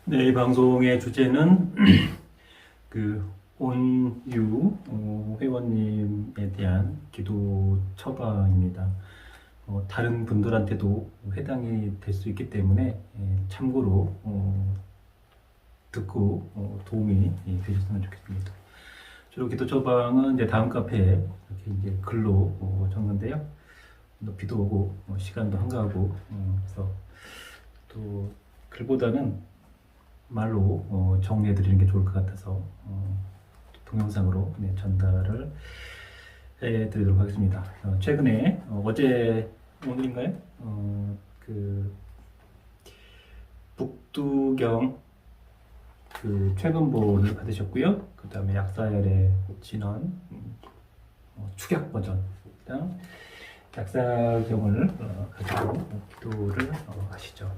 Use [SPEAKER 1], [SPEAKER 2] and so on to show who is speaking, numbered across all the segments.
[SPEAKER 1] 네, 이 방송의 주제는 그 온유 회원님에 대한 기도 처방입니다. 다른 분들한테도 해당이 될 수 있기 때문에 참고로 듣고 도움이 되셨으면 좋겠습니다. 주로 기도 처방은 이제 다음 카페에 이렇게 이제 글로 적는데요. 높이도 오고 시간도 한가하고 그래서 또 글보다는 말로 정리해 드리는 게 좋을 것 같아서 동영상으로 전달을 해 드리도록 하겠습니다. 최근에 어제 오늘인가요? 그 북두경 그 최근본을 받으셨고요. 그 다음에 약사열의 진원 축약 버전이랑 약사경을 가지고 기도를 하시죠.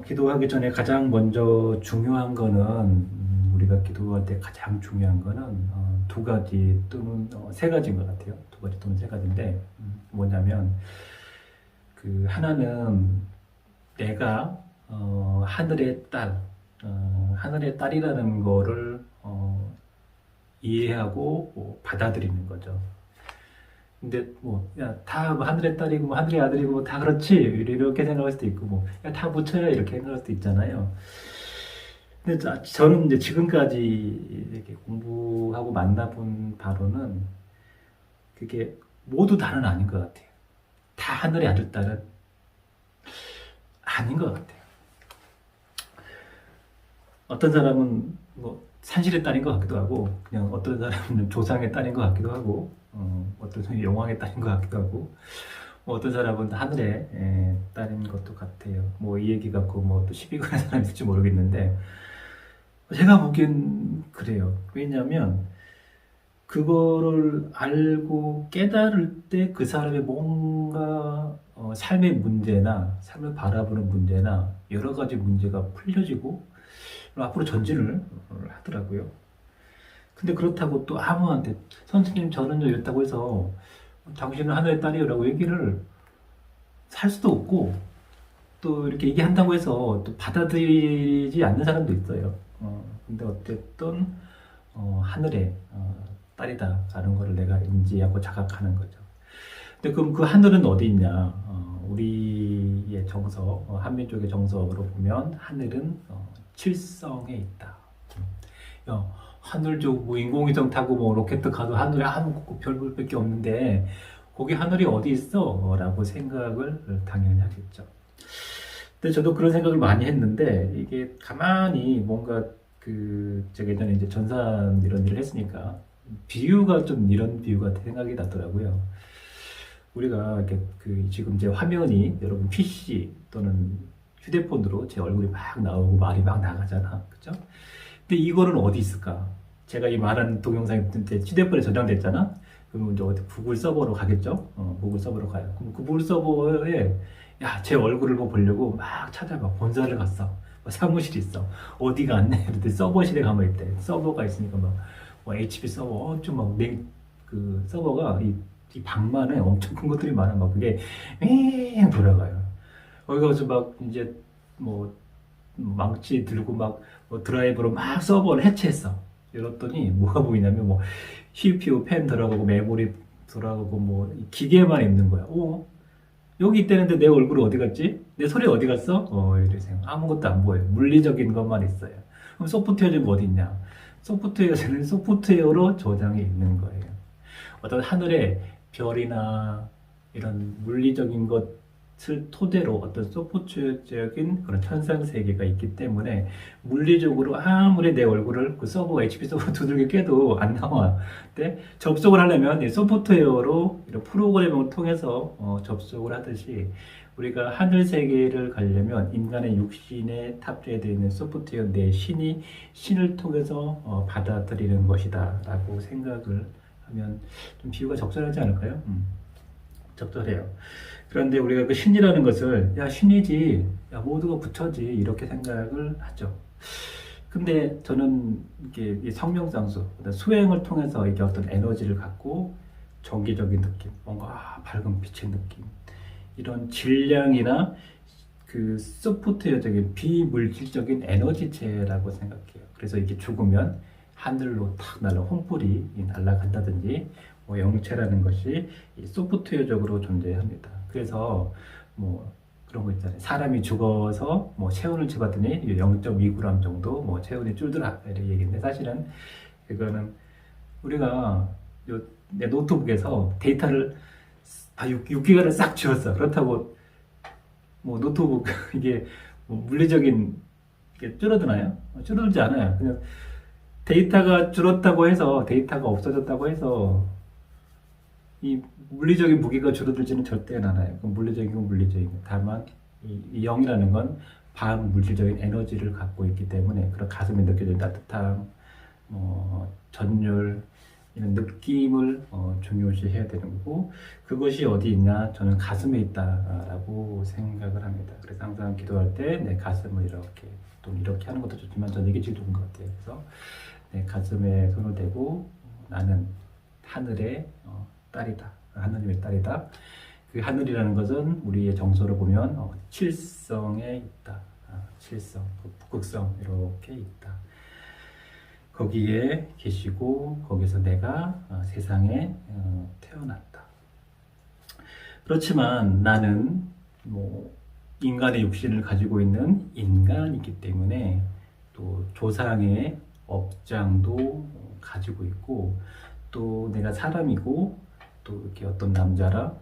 [SPEAKER 1] 기도하기 전에 가장 먼저 중요한 거는 우리가 기도할 때 가장 중요한 거는 두 가지 또는 세 가지인 것 같아요. 두 가지 또는 세 가지인데 뭐냐면 그 하나는 내가 하늘의 딸, 하늘의 딸이라는 거를 이해하고 받아들이는 거죠. 근데 다 하늘의 딸이고 하늘의 아들이고 다 그렇지 이렇게 생각할 수도 있고 다 붙여야 이렇게 생각할 수도 있잖아요. 근데 저는 이제 지금까지 이렇게 공부하고 만나본 바로는 그게 모두 다는 아닌 것 같아요. 다 하늘의 아들 딸은 아닌 것 같아요. 어떤 사람은 산실의 딸인 것 같기도 하고, 그냥 어떤 사람은 조상의 딸인 것 같기도 하고, 어떤 사람은 영왕의 딸인 것 같기도 하고, 어떤 사람은 하늘의 딸인 것도 같아요. 이 얘기 갖고 또 시비 거는 사람이 있을지 모르겠는데, 제가 보기엔 그래요. 왜냐면, 그거를 알고 깨달을 때 그 사람의 뭔가 삶의 문제나 삶을 바라보는 문제나 여러 가지 문제가 풀려지고 앞으로 전진을 하더라고요. 근데 그렇다고 또 아무한테 선생님 저는요 이렇다고 해서 당신은 하늘의 딸이에요 라고 얘기를 살 수도 없고 또 이렇게 얘기한다고 해서 또 받아들이지 않는 사람도 있어요. 근데 어쨌든 하늘의 딸이다 라는 거를 내가 인지하고 자각하는 거죠. 근데 그럼 그 하늘은 어디 있냐? 우리의 정서, 한민족의 정서로 보면 하늘은 칠성에 있다. 하늘 인공위성 타고 로켓 가도 하늘에 아무 별볼밖에 없는데 거기 하늘이 어디 있어? 라고 생각을 당연히 하겠죠. 근데 저도 그런 생각을 많이 했는데 이게 가만히 뭔가 제가 예전에 이제 전산 이런 일을 했으니까 비유가 좀 이런 비유 같은 생각이 나더라고요. 우리가 이렇게 지금 제 화면이 여러분 PC 또는 휴대폰으로 제 얼굴이 막 나오고 말이 막 나가잖아. 그죠? 근데 이거는 어디 있을까? 제가 이 말하는 동영상이 휴대폰에 저장됐잖아? 그러면 이제 어디 구글 서버로 가겠죠? 구글 서버로 가요. 그럼 구글 서버에 제 얼굴을 보려고 막 찾아봐. 본사를 갔어. 사무실 있어. 어디 갔네? 그랬더니 서버실에 가면 있대. 서버가 있으니까 HP 서버 그 서버가 이 방만에 엄청 큰 것들이 많아. 그게 맹 돌아가요. 거기 가서 이제 망치 들고 드라이브로 서버를 해체했어. 이랬더니 뭐가 보이냐면 CPU 펜 들어가고 메모리 들어가고 기계만 있는 거야. 여기 있다는데 내 얼굴이 어디 갔지? 내 소리 어디 갔어? 이래서 아무것도 안 보여요. 물리적인 것만 있어요. 그럼 소프트웨어는 어디 있냐? 소프트웨어는 소프트웨어로 저장이 있는 거예요. 어떤 하늘에 별이나 이런 물리적인 것을 토대로 어떤 소프트웨어적인 그런 현상 세계가 있기 때문에 물리적으로 아무리 내 얼굴을 그 서버 HP 서버 두들겨 깨도 안 나와. 근데 접속을 하려면 이 소프트웨어로 이런 프로그래밍을 통해서 접속을 하듯이 우리가 하늘 세계를 가려면 인간의 육신에 탑재되어 있는 소프트웨어 내 신을 통해서 받아들이는 것이다라고 생각을 하면 좀 비유가 적절하지 않을까요? 적절해요. 그런데 우리가 그 신이라는 것을 신이지, 모두가 부처지 이렇게 생각을 하죠. 근데 저는 이게 성명상수, 수행을 통해서 이게 어떤 에너지를 갖고 정기적인 느낌, 뭔가 밝은 빛의 느낌, 이런 질량이나 그 소프트웨어적인 비물질적인 에너지체라고 생각해요. 그래서 이게 죽으면 하늘로 탁 날아 혼불이 날아간다든지 뭐 영체라는 것이 이 소프트웨어적으로 존재합니다. 그래서 뭐 그런 거 있잖아요. 사람이 죽어서 뭐 체온을 재봤더니 0.2g 정도 뭐 체온이 줄더라 이런 얘기인데 사실은 그거는 우리가 내 노트북에서 데이터를 6기가를 싹 지웠어. 그렇다고 뭐 노트북 이게 뭐 물리적인 게 줄어드나요? 줄어들지 않아요. 그냥 데이터가 줄었다고 해서 데이터가 없어졌다고 해서 이 물리적인 무게가 줄어들지는 절대 않아요. 물리적인 건 물리적인 거. 다만 이 0이라는 건 반물질적인 에너지를 갖고 있기 때문에 그런 가슴에 느껴지는 따뜻함, 전율 이런 느낌을 중요시해야 되는 거고 그것이 어디 있냐? 저는 가슴에 있다라고 생각을 합니다. 그래서 항상 기도할 때 내 가슴을 이렇게 또 이렇게 하는 것도 좋지만 저는 이게 제일 좋은 것 같아요. 그래서 내 가슴에 손을 대고 나는 하늘의 딸이다. 하나님의 딸이다. 그 하늘이라는 것은 우리의 정서로 보면 칠성에 있다. 칠성, 북극성 이렇게 있다. 거기에 계시고 거기서 내가 세상에 태어났다. 그렇지만 나는 뭐 인간의 육신을 가지고 있는 인간이기 때문에 또 조상의 업장도 가지고 있고 또 내가 사람이고 또 이렇게 어떤 남자랑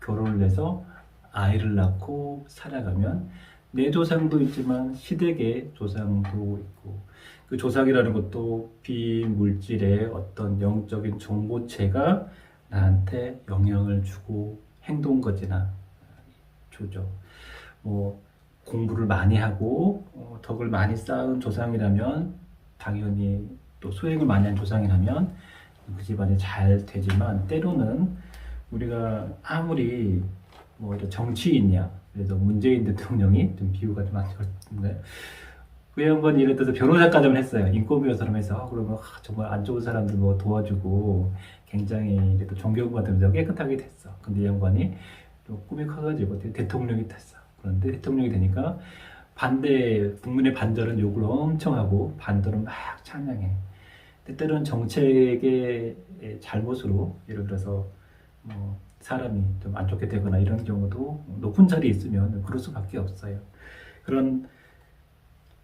[SPEAKER 1] 결혼을 해서 아이를 낳고 살아가면 내 조상도 있지만 시댁의 조상도 있고 그 조상이라는 것도 비물질의 어떤 영적인 정보체가 나한테 영향을 주고 행동거지나 주죠. 뭐 공부를 많이 하고 덕을 많이 쌓은 조상이라면 당연히 또 수행을 많이 한 조상이라면 그 집안이 잘 되지만 때로는 우리가 아무리 뭐 정치인이야 그래서 문재인 대통령이 좀 비유가 좀 안 좋은데 그 양반이 예를 들어서 변호사까지만 했어요. 인권변호사로 해서 그러면 정말 안 좋은 사람들 뭐 도와주고 굉장히 또 존경받으면서 깨끗하게 됐어. 근데 이 양반이 또 꿈이 커가지고 대통령이 됐어. 그런데 대통령이 되니까 국민의 반절은 욕을 엄청 하고 반절은 막 찬양해. 때때로는 정책의 잘못으로 예를 들어서 뭐 사람이 좀 안 좋게 되거나 이런 경우도 높은 자리에 있으면 그럴 수밖에 없어요. 그런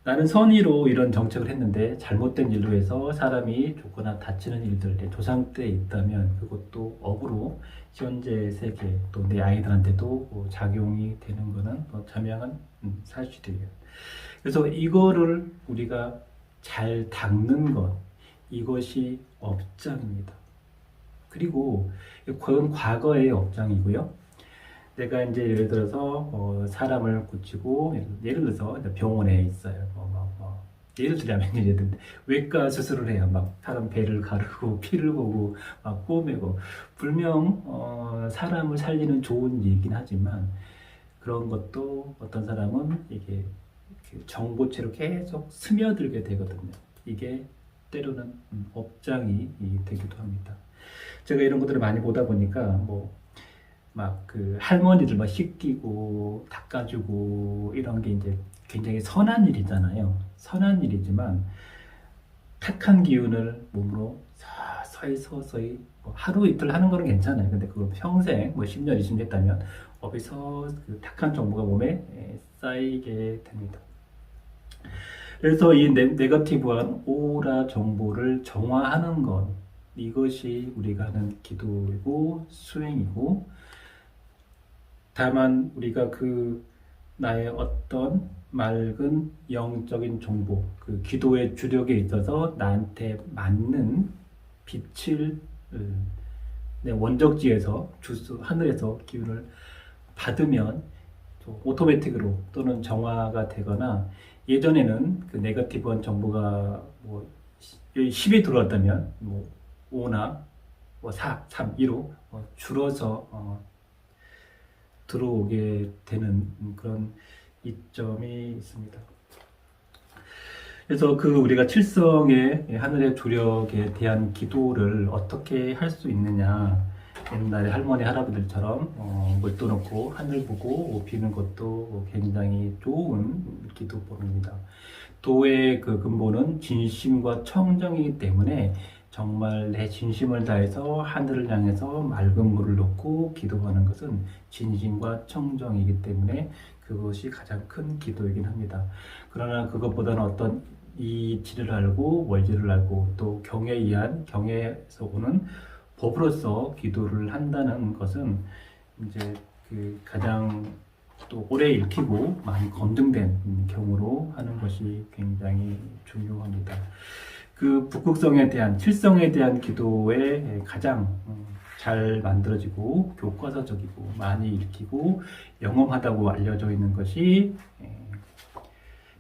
[SPEAKER 1] 나는 선의로 이런 정책을 했는데 잘못된 일로 해서 사람이 죽거나 다치는 일들 내 조상 때 있다면 그것도 업으로 현재 세계 또 내 아이들한테도 작용이 되는 것은 자명한 사실이에요. 그래서 이거를 우리가 잘 닦는 것 이것이 업장입니다. 그리고 그건 과거의 업장이고요. 내가 이제 예를 들어서 사람을 고치고 예를 들어서 병원에 있어요. 예를 들자면 이제 외과 수술을 해요. 막 사람 배를 가르고 피를 보고 막 꼬매고 분명 사람을 살리는 좋은 일이긴 하지만 그런 것도 어떤 사람은 이게 정보체로 계속 스며들게 되거든요. 이게 때로는 업장이 되기도 합니다. 제가 이런 것들을 많이 보다 보니까 막 그 할머니들 막 씻기고 닦아주고 이런 게 이제 굉장히 선한 일이잖아요. 선한 일이지만 착한 기운을 몸으로 서서히 뭐 하루 이틀 하는 거는 괜찮아요. 근데 그걸 평생 뭐 10년, 20년 했다면 어디서 그 탁한 정보가 몸에 쌓이게 됩니다. 그래서 이 네거티브한 오라 정보를 정화하는 것 이것이 우리가 하는 기도이고 수행이고 다만 우리가 그 나의 어떤 맑은 영적인 정보 그 기도의 주력에 있어서 나한테 맞는 빛을 내 원적지에서 하늘에서 기운을 받으면 오토매틱으로 또는 정화가 되거나 예전에는 그 네거티브한 정보가 뭐 10이 들어왔다면 뭐 5나 뭐 4, 3, 2로 줄어서 들어오게 되는 그런 이점이 있습니다. 그래서 그 우리가 칠성의 하늘의 조력에 대한 기도를 어떻게 할 수 있느냐 옛날에 할머니 할아버지들처럼 물도 넣고 하늘 보고 비는 것도 굉장히 좋은 기도법입니다. 도의 그 근본은 진심과 청정이기 때문에 정말 내 진심을 다해서 하늘을 향해서 맑은 물을 놓고 기도하는 것은 진심과 청정이기 때문에 그것이 가장 큰 기도이긴 합니다. 그러나 그것보다는 어떤 이치를 알고 원리를 알고 또 경에 의한 경에서 오는 법으로서 기도를 한다는 것은 이제 그 가장 또 오래 읽히고 많이 검증된 경우로 하는 것이 굉장히 중요합니다. 그 북극성에 대한 칠성에 대한 기도에 가장 잘 만들어지고 교과서적이고 많이 읽히고 영험하다고 알려져 있는 것이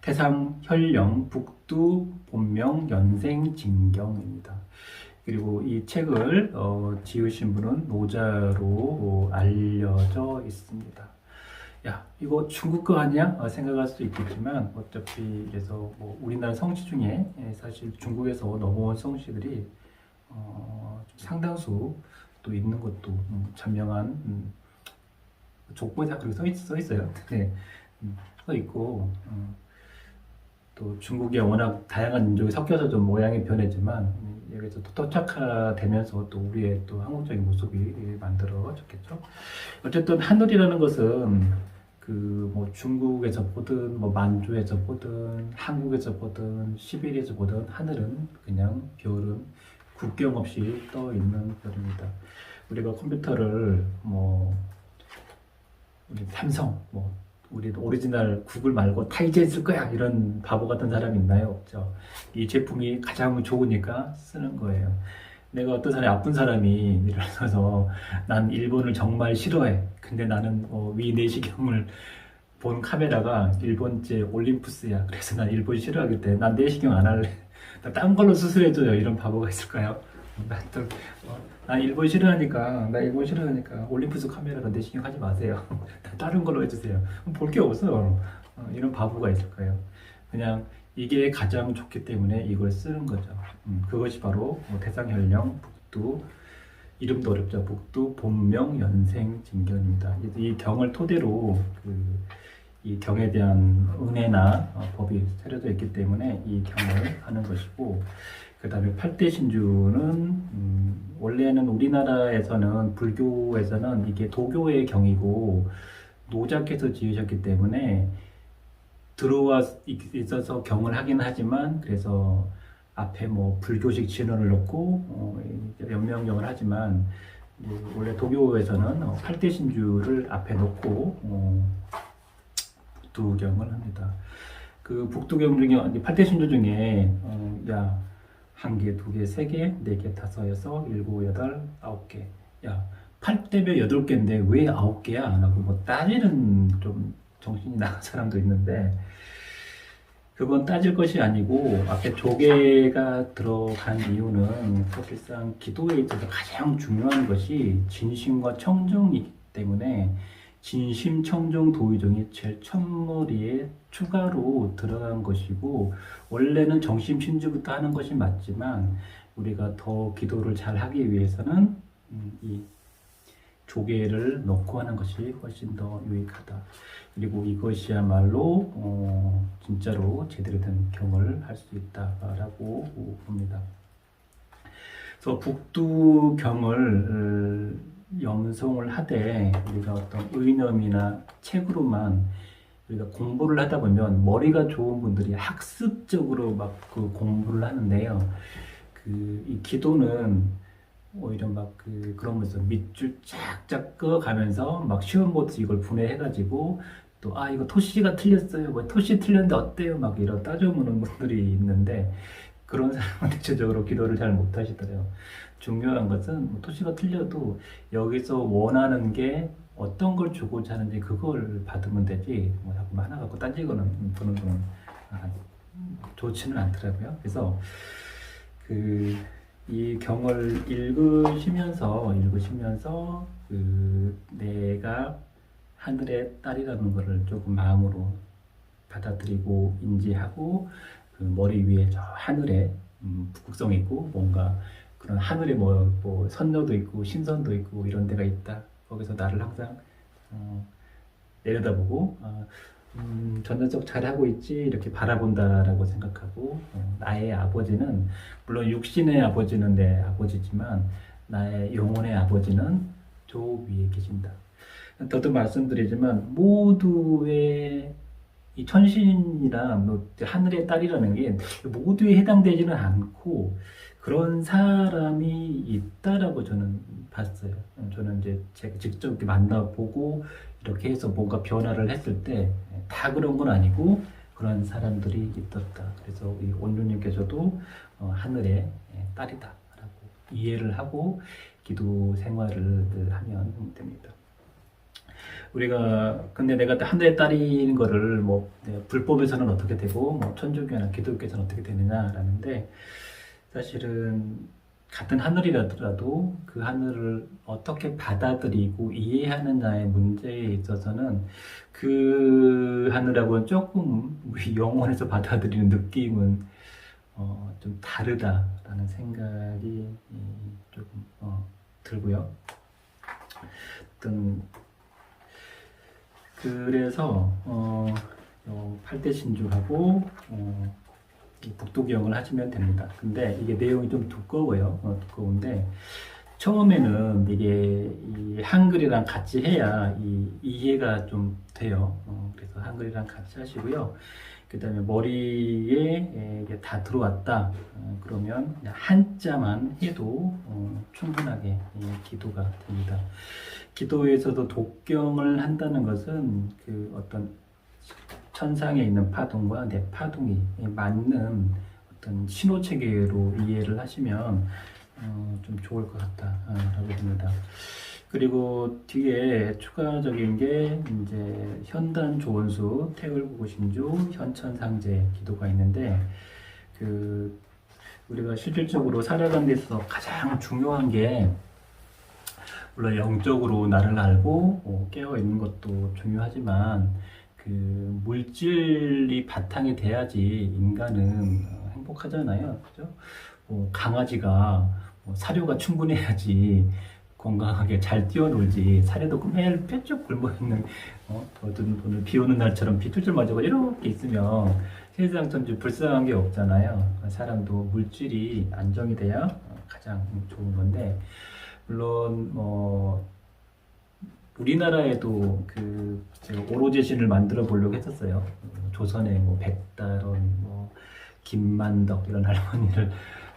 [SPEAKER 1] 태상 혈령 북두 본명 연생 진경입니다. 그리고 이 책을 지으신 분은 노자로 알려져 있습니다. 야, 이거 중국 거 아니야? 생각할 수도 있겠지만 어차피 그래서 뭐 우리나라 성씨 중에 사실 중국에서 넘어온 성씨들이 좀 상당수 또 있는 것도 자명한 족보에 다 그렇게 써 있어요. 네, 써 있고 또 중국에 워낙 다양한 민족이 섞여서 좀 모양이 변했지만 여기서 또 토착화되면서 또 우리의 또 한국적인 모습이 만들어졌겠죠. 어쨌든 하늘이라는 것은 그 뭐 중국에서 보든 뭐 만주에서 보든 한국에서 보든 시베리아에서 보든 하늘은 그냥 별은 국경 없이 떠 있는 별입니다. 우리가 컴퓨터를 뭐 우리 삼성 뭐 우리 오리지널 구글 말고 타이젠 쓸 거야 이런 바보 같은 사람이 있나요? 없죠. 이 제품이 가장 좋으니까 쓰는 거예요. 내가 어떤 사람이 아픈 사람이 일어나서 난 일본을 정말 싫어해. 근데 나는 위 내시경을 본 카메라가 일본제 올림푸스야. 그래서 난 일본 싫어하기 때문에 난 내시경 안 할래. 나 딴 걸로 수술해줘요. 이런 바보가 있을까요? 난 일본 싫어하니까 올림푸스 카메라로 내시경 하지 마세요. 다른 걸로 해주세요. 볼 게 없어요. 이런 바보가 있을까요? 그냥 이게 가장 좋기 때문에 이걸 쓰는 거죠. 그것이 바로 태상혈령 북두, 이름도 어렵죠. 북두 본명 연생 진경입니다. 이 경을 토대로 이 경에 대한 은혜나 법이 차려져 있기 때문에 이 경을 하는 것이고, 그 다음에 팔대신주는 원래는 우리나라에서는 불교에서는 이게 도교의 경이고 노자께서 지으셨기 때문에 들어와 있어서 경을 하긴 하지만, 그래서 앞에 뭐 불교식 진언을 넣고 연명경을 하지만 원래 도교에서는 팔대신주를 앞에 놓고 북두경을 합니다. 그 북두경 중에 팔대신주 중에 야, 한 개, 두 개, 세 개, 네 개, 다섯, 여섯, 일곱, 여덟, 아홉 개. 야, 8대면 8개인데 왜 9개야? 라고 뭐 따지는 좀 정신이 나간 사람도 있는데, 그건 따질 것이 아니고 앞에 조개가 들어간 이유는 사실상 기도에 있어서 가장 중요한 것이 진심과 청정이기 때문에 진심, 청정, 도의정이 제일 첫머리에 추가로 들어간 것이고, 원래는 정심, 신주부터 하는 것이 맞지만 우리가 더 기도를 잘 하기 위해서는 이 조개를 넣고 하는 것이 훨씬 더 유익하다. 그리고 이것이야말로 진짜로 제대로 된 경을 할 수 있다라고 봅니다. 그래서 북두경을 염송을 하되 우리가 어떤 의념이나 책으로만 우리가 공부를 하다 보면 머리가 좋은 분들이 학습적으로 막 그 공부를 하는데요. 이 기도는 오히려 막 그런 거죠. 밑줄 쫙쫙 그어가면서 막 시험 보듯이 이걸 분해해가지고 또 이거 토시가 틀렸어요. 뭐 토시 틀렸는데 어때요? 막 이런 따져보는 분들이 있는데, 그런 사람은 대체적으로 기도를 잘 못하시더래요. 중요한 것은 뭐 토시가 틀려도 여기서 원하는 게 어떤 걸 주고자 하는지 그걸 받으면 되지, 뭐 자꾸 하나 갖고 딴지거는 보는 건 좋지는 않더라고요. 그래서 이 경을 읽으시면서 내가 하늘의 딸이라는 것을 조금 마음으로 받아들이고 인지하고, 그 머리 위에 저 하늘에 북극성이 있고 뭔가 그런 하늘에 뭐 선녀도 있고 신선도 있고 이런 데가 있다. 거기서 나를 항상 내려다보고 전전적 잘하고 있지 이렇게 바라본다라고 생각하고 나의 아버지는 물론 육신의 아버지는 내 아버지지만 나의 영혼의 아버지는 저 위에 계신다. 더도 말씀드리지만 모두의 이 천신이나 뭐 하늘의 딸이라는 게 모두에 해당되지는 않고 그런 사람이 있다라고 저는 봤어요. 저는 이제 제가 직접 이렇게 만나보고 이렇게 해서 뭔가 변화를 했을 때 다 그런 건 아니고 그런 사람들이 있었다. 그래서 우리 온누님께서도 하늘의 딸이다라고 이해를 하고 기도 생활을 하면 됩니다. 우리가 근데 내가 하늘의 딸인 거를 뭐 불법에서는 어떻게 되고 뭐 천주교나 기독교에서는 어떻게 되느냐라는데 사실은 같은 하늘이라도 그 하늘을 어떻게 받아들이고 이해하느냐의 문제에 있어서는 그 하늘하고는 조금 우리 영혼에서 받아들이는 느낌은 좀 다르다라는 생각이 조금 들고요. 어떤 그래서 팔대신주하고 북도경을 하시면 됩니다. 근데 이게 내용이 좀 두꺼워요. 두꺼운데 처음에는 이게 이 한글이랑 같이 해야 이해가 좀 돼요. 그래서 한글이랑 같이 하시고요. 그 다음에 머리에 이게 다 들어왔다. 그러면 그냥 한자만 해도 충분하게 기도가 됩니다. 기도에서도 독경을 한다는 것은 그 어떤 천상에 있는 파동과 내 파동이 맞는 어떤 신호 체계로 이해를 하시면 좀 좋을 것 같다라고 봅니다. 그리고 뒤에 추가적인 게 이제 현단 조원수, 태울구신주, 현천상제 기도가 있는데 그 우리가 실질적으로 살아가는 데 있어서 가장 중요한 게 물론 영적으로 나를 알고 깨어 있는 것도 중요하지만 그 물질이 바탕이 돼야지 인간은 행복하잖아요, 그죠? 강아지가 사료가 충분해야지 건강하게 잘 뛰어놀지. 사료도 매일 뾰족 굶어 있는 오늘 비 오는 날처럼 비 쫄쫄 맞아가 이렇게 있으면 세상 전체 불쌍한 게 없잖아요. 사람도 물질이 안정이 돼야 가장 좋은 건데 물론 우리나라에도 그 제가 오로제신을 만들어 보려고 했었어요. 조선에 백다론, 김만덕 이런 할머니를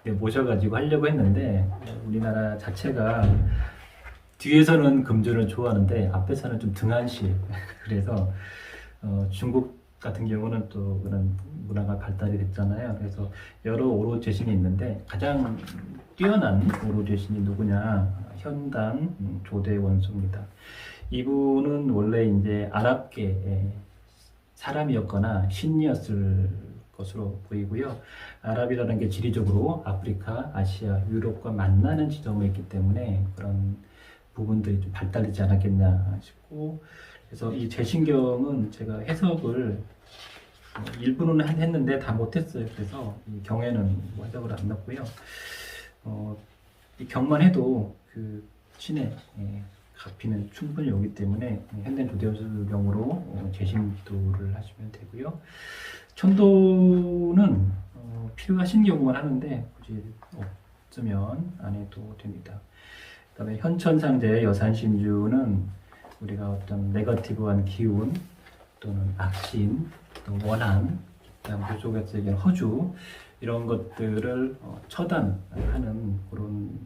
[SPEAKER 1] 모셔가지고 하려고 했는데 우리나라 자체가 뒤에서는 금주를 좋아하는데 앞에서는 좀 등한시 그래서 중국 같은 경우는 또 그런 문화가 발달이 됐잖아요. 그래서 여러 오로제신이 있는데 가장 뛰어난 오로제신이 누구냐? 현단 조대원수입니다. 이분은 원래 이제 아랍계 사람이었거나 신이었을 것으로 보이고요. 아랍이라는 게 지리적으로 아프리카, 아시아, 유럽과 만나는 지점에 있기 때문에 그런 부분들이 좀 발달되지 않았겠냐 싶고 그래서 이 제신경은 제가 해석을 일부는 했는데 다 못했어요. 그래서 이 경에는 해석을 안 넣고요. 이 경만 해도 그 신의 가피는 충분히 오기 때문에 현대 조대원수경으로 제신기도를 하시면 되고요. 천도는 필요하신 경우만 하는데 굳이 없으면 안 해도 됩니다. 그 다음에 현천상제 여산신주는 우리가 어떤 네거티브한 기운 또는 악신, 또 원한, 그다음 그쪽에서 얘기하는 허주 이런 것들을 처단하는 그런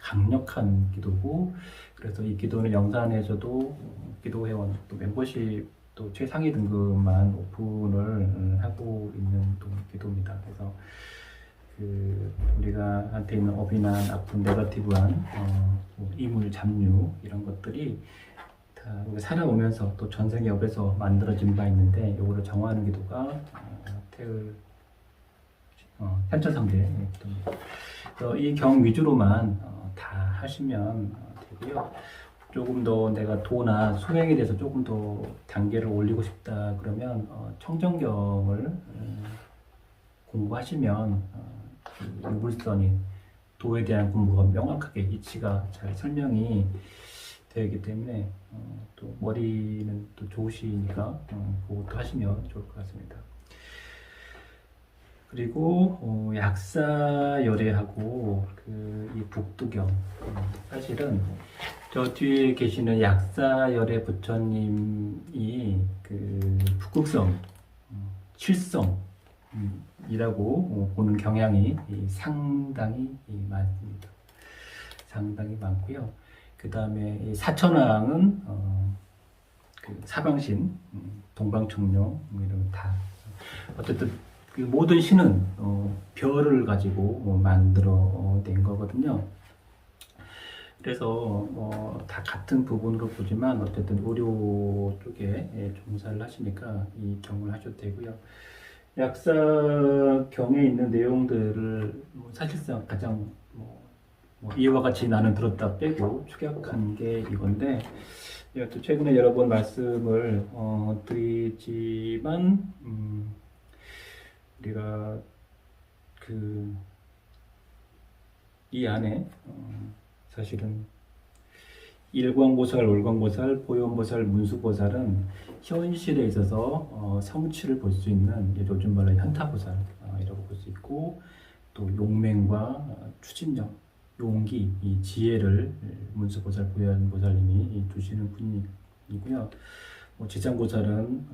[SPEAKER 1] 강력한 기도고 그래서 이 기도는 영산에서도 기도회원 또 멤버십 또 최상위 등급만 오픈을 하고 있는 또 기도입니다. 그래서 그 우리가 한테 있는 어비난 아픈 네거티브한 이물 잡류 이런 것들이 다 우리가 살아오면서 또 전생의 업에서 만들어진 바 있는데 이거를 정화하는 기도가 현천상제 기도입니다. 이 경 위주로만 다 하시면 되고요. 조금 더 내가 도나 수행에 대해서 조금 더 단계를 올리고 싶다 그러면 청정경을 공부하시면 유불선이 도에 대한 공부가 명확하게 이치가 잘 설명이 되기 때문에 또 머리는 또 좋으시니까 그것도 하시면 좋을 것 같습니다. 그리고 약사열애하고 이 북두경, 사실은 저 뒤에 계시는 약사열애 부처님이 북극성 칠성이라고 보는 경향이 상당히 많습니다. 상당히 많고요. 그 다음에 사천왕은 사방신, 동방청룡 이런 다 어쨌든 그 모든 신은 별을 가지고 만들어 낸 거거든요. 그래서 다 같은 부분으로 보지만 어쨌든 의료 쪽에 종사를 하시니까 이 경을 하셔도 되고요. 약사경에 있는 내용들을 사실상 가장 이와 같이 나는 들었다 빼고 축약한 게 이건데, 또 최근에 여러 번 말씀을 드리지만 우리가 이 안에 사실은 일광보살, 월광보살, 보현보살, 문수보살은 현실에 있어서 성취를 볼 수 있는 요즘 말로 현타보살이라고 볼 수 있고, 또 용맹과 추진력, 용기, 이 지혜를 문수보살, 보현보살님이 주시는 분이고요. 지장보살은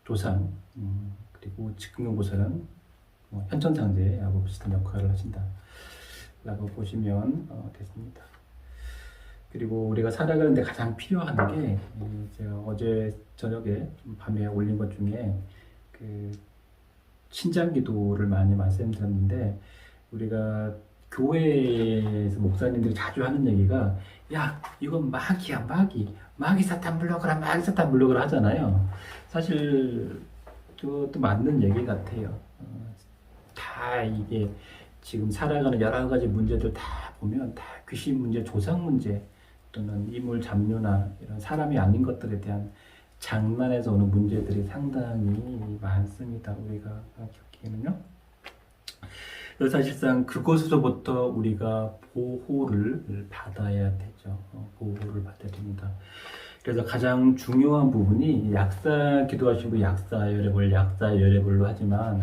[SPEAKER 1] 조상, 그리고 직근경보살은 현천상제하고 비슷한 역할을 하신다 라고 보시면 됐습니다. 그리고 우리가 살아가는데 가장 필요한 게 제가 어제 저녁에 밤에 올린 것 중에 신장기도를 많이 말씀드렸는데, 우리가 교회에서 목사님들이 자주 하는 얘기가, 야 이건 마귀야, 마귀 사탄 물러가라, 마귀 사탄 물러가라 하잖아요. 사실 그것도 맞는 얘기 같아요. 다 이게 지금 살아가는 여러 가지 문제들 다 보면 다 귀신 문제, 조상 문제, 또는 이물 잡류나 이런 사람이 아닌 것들에 대한 장난에서 오는 문제들이 상당히 많습니다. 우리가 겪기에는요. 그래서 사실상 그것으로부터 우리가 보호를 받아야 되죠. 보호를 받아야 됩니다. 그래서 가장 중요한 부분이 약사 기도하시고 약사열애불로 하지만,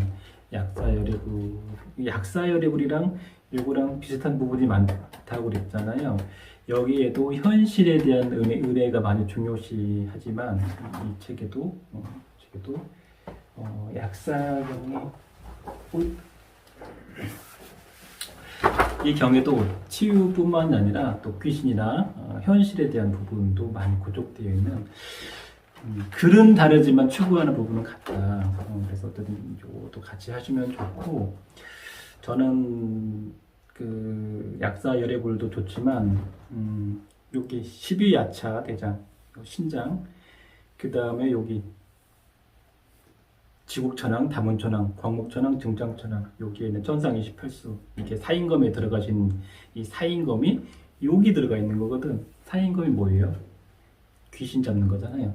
[SPEAKER 1] 약사열애불이랑 요거랑 비슷한 부분이 많다고 그랬잖아요. 여기에도 현실에 대한 은혜가 많이 중요시하지만, 이 책에도 약사경이 이 경에도 치유뿐만 아니라 또 귀신이나 현실에 대한 부분도 많이 구족되어 있는, 글은 다르지만 추구하는 부분은 같다. 그래서 어쨌든 이것도 같이 하시면 좋고, 저는 약사열애불도 좋지만 여기 12야차 대장, 신장, 그 다음에 여기 지국천왕, 다문천왕, 광목천왕, 증장천왕, 여기에 있는 천상 28수, 이게 사인검에 들어가신 이 사인검이 여기 들어가 있는 거거든. 사인검이 뭐예요? 귀신 잡는 거잖아요.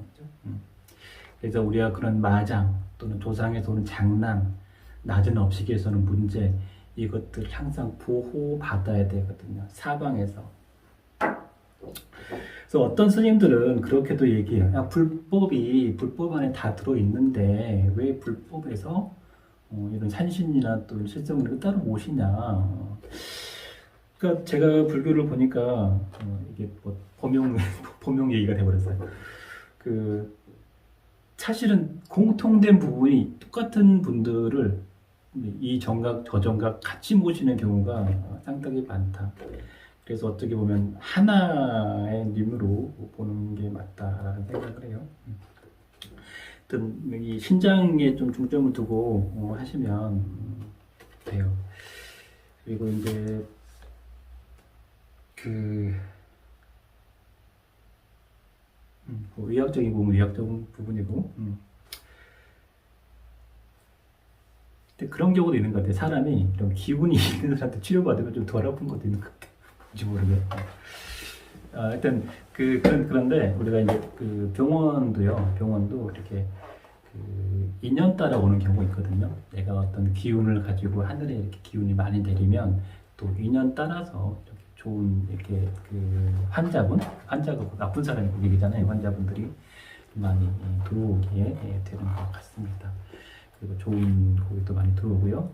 [SPEAKER 1] 그래서 우리가 그런 마장 또는 조상에서 오는 장난, 낮은 업식에서 오는 문제, 이것들 항상 보호받아야 되거든요. 사방에서. 그래서 어떤 스님들은 그렇게도 얘기해요. 야, 불법 안에 다 들어있는데 왜 불법에서 이런 산신이나 또 실성을 따로 모시냐. 그러니까 제가 불교를 보니까 이게 범용 얘기가 돼버렸어요. 사실은 공통된 부분이 똑같은 분들을 이 정각, 저 정각 같이 모시는 경우가 상당히 많다. 그래서 어떻게 보면 하나의 님으로 보는 게 맞다라는 생각을 해요. 하여튼 이 신장에 좀 중점을 두고 하시면 돼요. 그리고 이제 의학적인 부분, 의학적인 부분이고, 근데 그런 경우도 있는 것 같아요. 사람이 좀 기운이 있는 사람한테 치료받으면 좀 덜 아픈 것도 있는 것 같아요. 뭔지 모르겠어요. 하여튼 그런데 우리가 이제 병원도 이렇게 인연 따라오는 경우가 있거든요. 내가 어떤 기운을 가지고 하늘에 이렇게 기운이 많이 내리면 또 인연 따라서 이렇게 좋은 이렇게 환자가 나쁜 사람이 고객이잖아요. 환자분들이 많이 들어오게 되는 것 같습니다. 그리고 좋은 고객도 많이 들어오고요.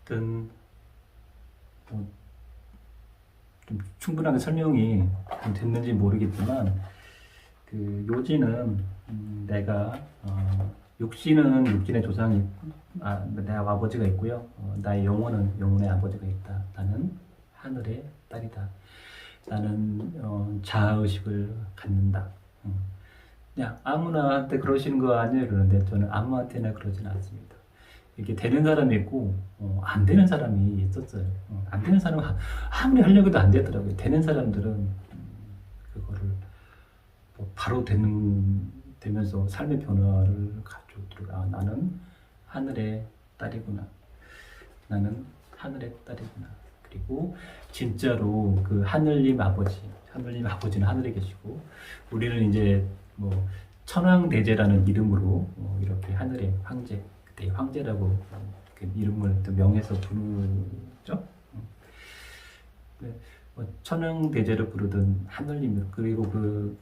[SPEAKER 1] 하여튼 좀 충분하게 설명이 좀 됐는지 모르겠지만 묘지는 내가 육신의 조상이 내 아버지가 있고요. 나의 영혼은 영혼의 아버지가 있다. 나는 하늘의 딸이다. 나는 자아의식을 갖는다. 그냥 아무나한테 그러시는 거 아니에요? 그러는데 저는 아무한테나 그러진 않습니다. 이게 되는 사람이 있고 안 되는 사람이 있었어요. 안 되는 사람은 아무리 하려고 해도 안 되더라고요. 되는 사람들은 그거를 바로 되면서 삶의 변화를 가져오더라고요. 나는 하늘의 딸이구나. 나는 하늘의 딸이구나. 그리고 진짜로 그 하늘님 아버지는 하늘에 계시고 우리는 이제 천황대제라는 이름으로 이렇게 하늘의 황제, 그때 황제라고 그 이름을 또 명해서 부르죠. 천황대제를 부르던 하늘님, 그리고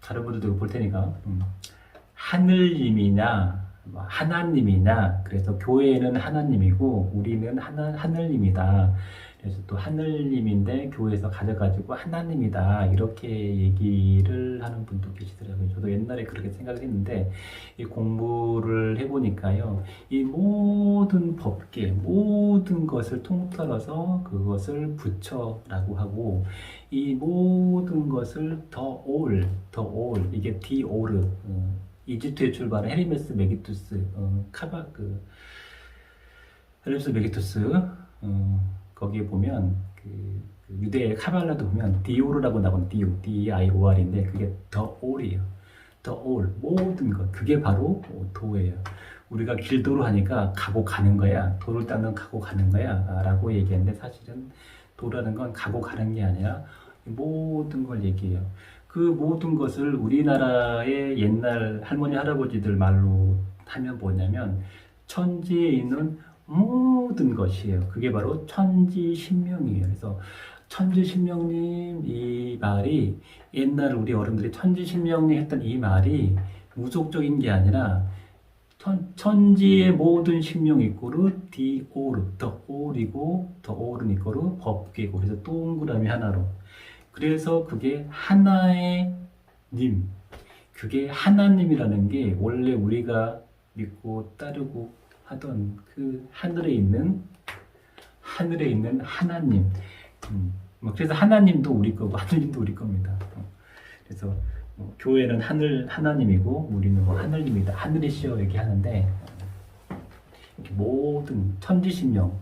[SPEAKER 1] 다른 분들도 볼 테니까 하늘님이냐 하나님이냐, 그래서 교회는 하나님이고 우리는 하늘님이다. 그래서 또 하늘님인데 교회에서 가져가지고 하나님이다, 이렇게 얘기를 하는 분도 계시더라고요. 저도 옛날에 그렇게 생각을 했는데 이 공부를 해보니까요, 이 모든 법계, 모든 것을 통틀어서 그것을 부처라고 하고, 이 모든 것을 the all, 이게 디오르, 이집트에 출발한 헤르메스 메기투스, 헤르메스 메기투스, 거기에 보면 그 유대의 카발라도 보면 디오르라고 나오는 D-I-O-R인데 그게 the all이에요. the all, 모든 것, 그게 바로 도예요. 우리가 길도로 하니까 가고 가는 거야, 도를 닦는 가고 가는 거야 라고 얘기했는데, 사실은 도라는 건 가고 가는 게 아니라 모든 걸 얘기해요. 그 모든 것을 우리나라의 옛날 할머니 할아버지들 말로 하면 뭐냐면 천지에 있는 모든 것이에요. 그게 바로 천지신명이에요. 그래서 천지신명님, 이 말이 옛날 우리 어른들이 천지신명님 했던 이 말이 무속적인 게 아니라 천지의 모든 신명 이꼬르 디오르, 더 올이고 더 올은 이꼬르 법계고, 그래서 동그라미 하나로, 그래서 그게 하나의 님, 그게 하나님이라는 게 원래 우리가 믿고 따르고 하던 그 하늘에 있는 하나님. 그래서 하나님도 우리 거고 하늘님도 우리 겁니다. 그래서 교회는 하나님이고 우리는 하늘님이다, 하늘이시여 이렇게 하는데, 이렇게 모든 천지신명.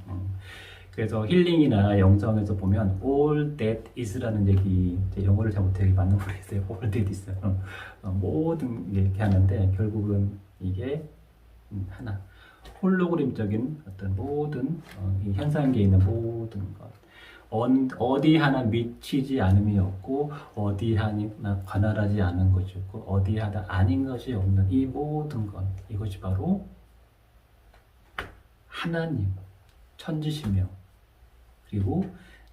[SPEAKER 1] 그래서 힐링이나 영성에서 보면 all that is라는 얘기, 영어를 잘 못해요. 맞는 모르겠어요. all that is. 모든 이렇게 하는데 결국은 이게 하나. 홀로그램적인 어떤 모든 이 현상계에 있는 모든 것, 어디 하나 미치지 않음이 없고 어디 하나 관할하지 않은 것이 없고 어디 하나 아닌 것이 없는 이 모든 것, 이것이 바로 하나님, 천지신명. 그리고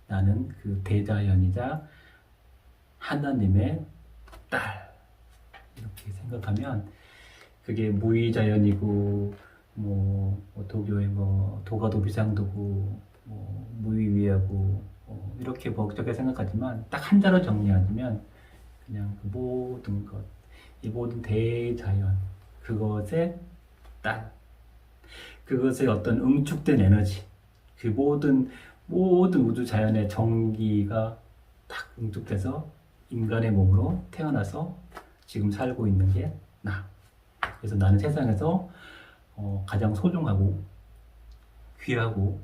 [SPEAKER 1] 나는 그 대자연이자 하나님의 딸, 이렇게 생각하면 그게 무의자연이고 도교의 도가도 비상도고 무의위하고 이렇게 복잡하게 생각하지만 딱 한자로 정리하면 그냥 그 모든 것, 이 모든 대자연, 그것의 딸, 그것의 어떤 응축된 에너지, 그 모든 우주 자연의 정기가 딱 응축돼서 인간의 몸으로 태어나서 지금 살고 있는 게 나. 그래서 나는 세상에서 가장 소중하고 귀하고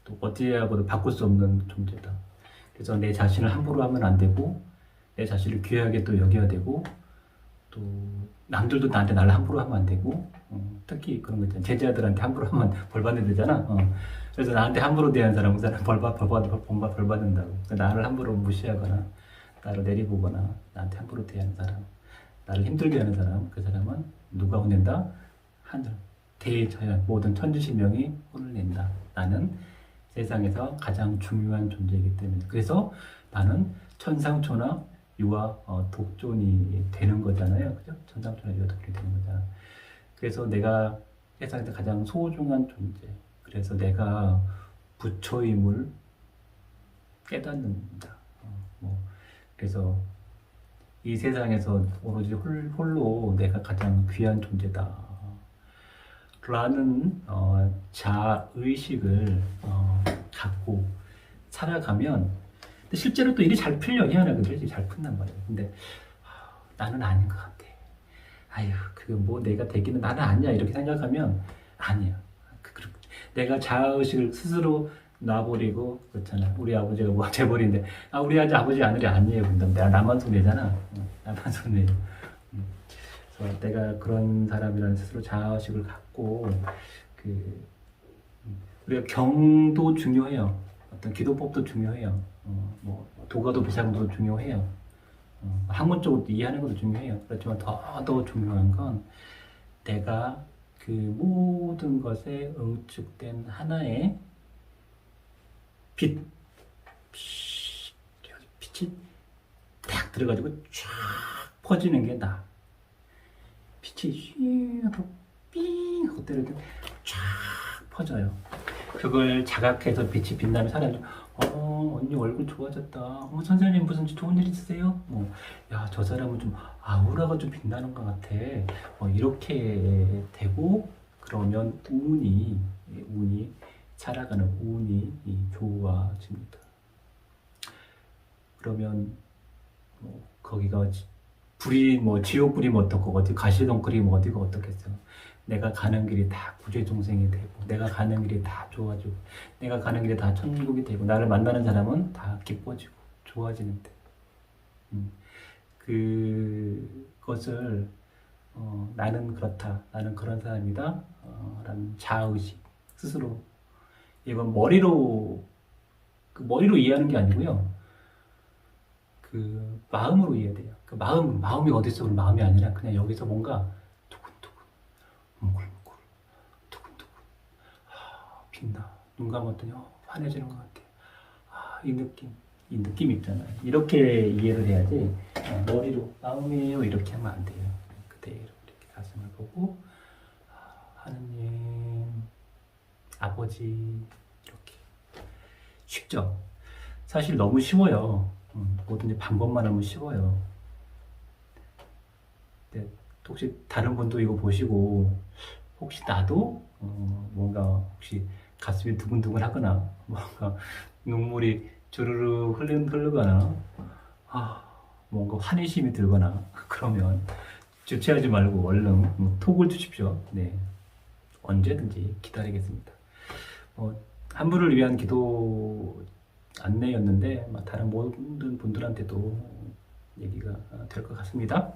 [SPEAKER 1] 또 어디하고도 바꿀 수 없는 존재다. 그래서 내 자신을 함부로 하면 안 되고, 내 자신을 귀하게 또 여겨야 되고, 또 남들도 나를 함부로 하면 안 되고, 특히 그런 거 있잖아. 제자들한테 함부로 하면 벌 받는 되잖아. 그래서 나한테 함부로 대한 사람은 벌 받는다고. 나를 함부로 무시하거나 나를 내리보거나 나한테 함부로 대하는 사람, 나를 힘들게 하는 사람, 그 사람은 누가 혼낸다? 하늘, 대자연, 모든 천지신명이 혼을 낸다. 나는 세상에서 가장 중요한 존재이기 때문에. 그래서 나는 천상초나 유아 독존이 되는 거잖아요. 그죠? 천상초나 유아 독존이 되는 거잖아. 그래서 내가 세상에서 가장 소중한 존재. 그래서 내가 부처임을 깨닫는다. 그래서 이 세상에서 오로지 홀로 내가 가장 귀한 존재다. 라는 자의식을 갖고 살아가면, 근데 실제로 또 일이 잘 풀려. 희한하게 일이 잘 푼단 말이에요. 근데 나는 아닌 것 같아. 아유, 그거 뭐 내가 되기는 나는 아니야. 이렇게 생각하면 아니야. 내가 자의식을 스스로 놔버리고, 그렇잖아. 우리 아버지가 뭐 재벌인데, 우리 아버지 아들이 아니에요. 근데 내가 나만 손해잖아. 나만 손해. 그래서 내가 그런 사람이라는 스스로 자의식을 갖고, 우리가 경도 중요해요. 어떤 기도법도 중요해요. 뭐 도가도 비상도 중요해요. 학문적으로 이해하는 것도 중요해요. 그렇지만 더 중요한 건 내가 그 모든 것에 응축된 하나의 빛이 딱 들어가지고 쫙 퍼지는 게 나. 빛이 삥 하고 삥 하고 때려도 쫙 퍼져요. 그걸 자각해서 빛이 빛나면 사람이 언니 얼굴 좋아졌다. 선생님 무슨 좋은 일 있으세요? 야, 저 사람은 좀 아우라가 좀 빛나는 것 같아. 이렇게 되고, 그러면 운이 살아가는 운이 좋아집니다. 그러면 거기가 불이 지옥 불이면 어떻고, 어디 가시덤 끓이면 어디가 어떻겠어. 내가 가는 길이 다 구제종생이 되고, 내가 가는 길이 다 좋아지고, 내가 가는 길이 다 천국이 되고, 나를 만나는 사람은 다 기뻐지고 좋아지는데, 그것을 나는 그렇다, 나는 그런 사람이다 라는 자의식 스스로, 이건 머리로 이해하는 게 아니고요, 그 마음으로 이해해야 돼요. 그 마음이 어디 있어? 마음이 아니라 그냥 여기서 뭔가 뭉글뭉글, 두근두근, 빛나. 눈 감았더니 환해지는 것 같아. 이 느낌 있잖아요. 이렇게 이해를 해야지, 머리로 마음이에요 이렇게 하면 안 돼요. 그대로 이렇게 가슴을 보고, 하느님, 아버지, 이렇게. 쉽죠? 사실 너무 쉬워요. 뭐든지 방법만 하면 쉬워요. 근데 혹시 다른 분도 이거 보시고, 혹시 나도 뭔가 혹시 가슴이 두근두근 하거나, 뭔가 눈물이 주르르 흐르거나, 뭔가 환희심이 들거나, 그러면 주체하지 말고 얼른 톡을 주십시오. 네, 언제든지 기다리겠습니다. 한 분을 위한 기도 안내였는데, 다른 모든 분들한테도 얘기가 될 것 같습니다.